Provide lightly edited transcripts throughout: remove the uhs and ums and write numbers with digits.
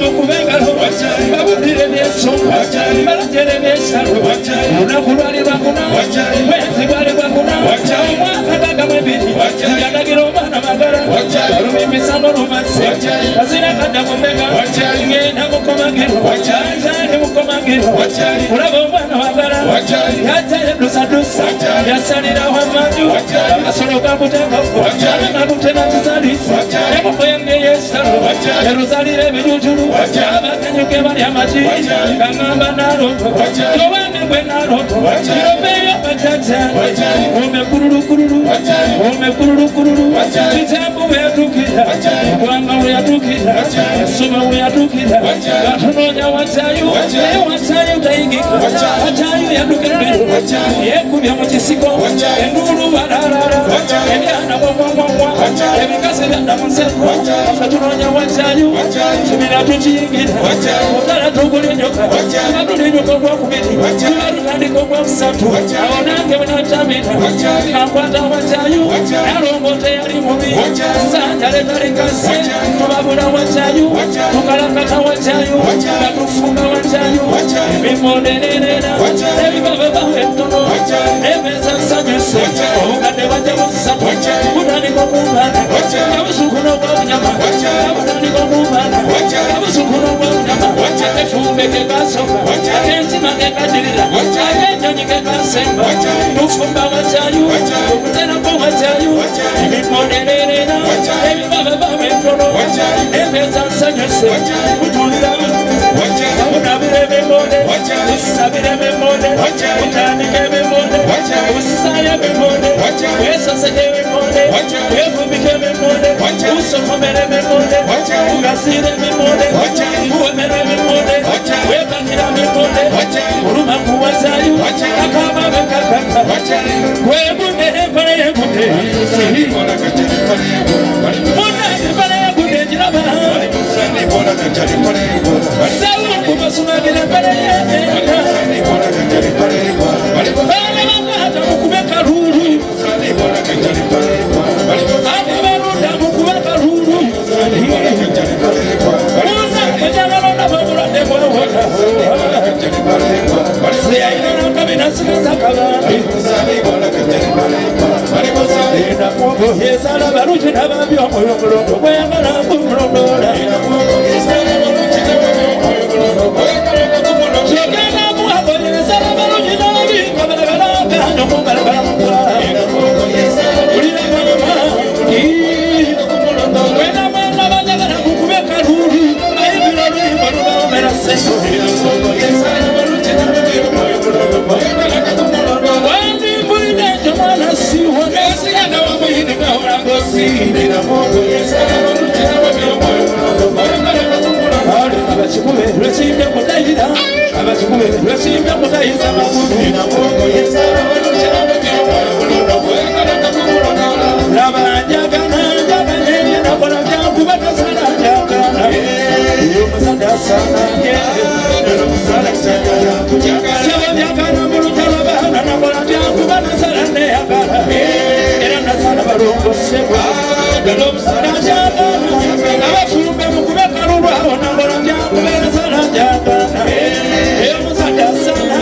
mukubengalo babulire byensonga balagere byensalo olunaku lwali lwakuna mwezi gwali gwakuna omwaka gagamwebiri yalagira omwana magala oluma emisano lumaze kazina kadda kumega ngenda mukomagiro nzali mukomagiro kulaba omwana magala yataye dusadusa yasalira wamaju amasolo gakutekako agakutena kizalisa emukuyenge yesalo eruzalira ebijujulu abakenyuke bali amaki kangamba naloto towange gwe naloto irobeyo bajajjange ome kululukululu ome kululukululu kitambu weyatukira obwanga weyatukira esoma weyatukira gatunonya watayu naye watayu tayingika watayu yadukiddero yekubya mu kisiko endulu balalala ebyana bwamwamwamwa ebikase byadda mu nseko afe tunonya watayu kibira tukiyingira otala tugula enyoka atula enyoka ogwokubiri tuba lutandika ogwokusatu awo nange bwenatamina kankwata watayu nalongote yali mubi sanjale talikase tubabula watayu tukalakata watayu natufunga watayu ebimondererera ebibababa entono emeza nsanyuse obukadde bajja busatu butandika okumbana abusukuna obwabunyama abutandika okumbana abusukuna obwabunyama efumbe kekasoka akentima kekadirira akenyonyi kekasemba tufumba watayu okuterako watayu ebimondererera ebibababa entono emeza nsanyuse butulira unabire bimone usabire bimone utandike bimone usaye bimone wesaseke bimone wefubike bimone usokomere bimone ugasire bimone uwemere bimone wepakira bimone uruma kuwatayu akababe kakaka webunere pale yegude munane pale yegude jiraba sawa kubasumagire pale yegude bale bangata mukubeka ruru ate barunda mukubeka ruru musa kajalona babulade bwawona siyaina kabina sikazakaba yesala baluji nababyo moyo mulondo kweyagala kumulondola shogenda muhako yesala baluji nabi kabalagala nokugalagala mukula ulira mama wena mwana bajagala mukubeka lulu ayibira luyimba lubaomera sento wandimbulinejo mwana siwa nesigana wamuyini gaolangosi abakikube lwesimbye kutayira abakikube lwesimbye kutayiza magulu labajagana jagana ebyenakola byankuba tasala jagana yomusadasana sebo byagana mulutalabana nakola byankuba nasala neyagala era nasala balongosebwa omusala jagana abafumbe mukubeka lulwawo nakola byankuba nasala jagana yomusadasana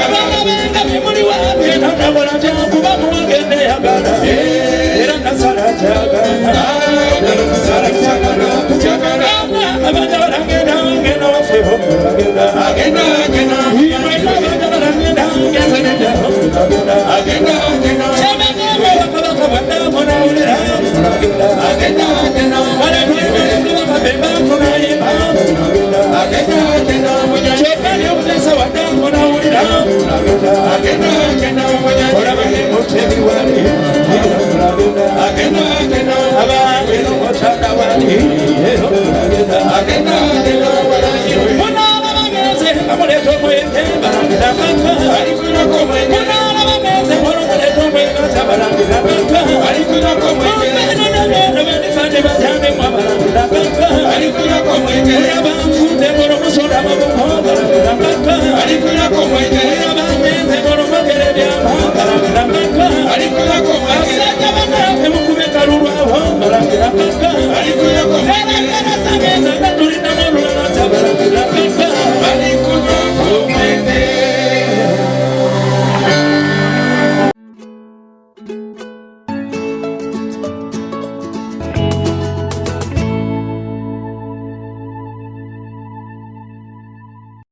abana benga bimuli wabye nakola byankuba muwagende yagala era nasala jagana abana balagenda ngenda wafeho agenda Agenda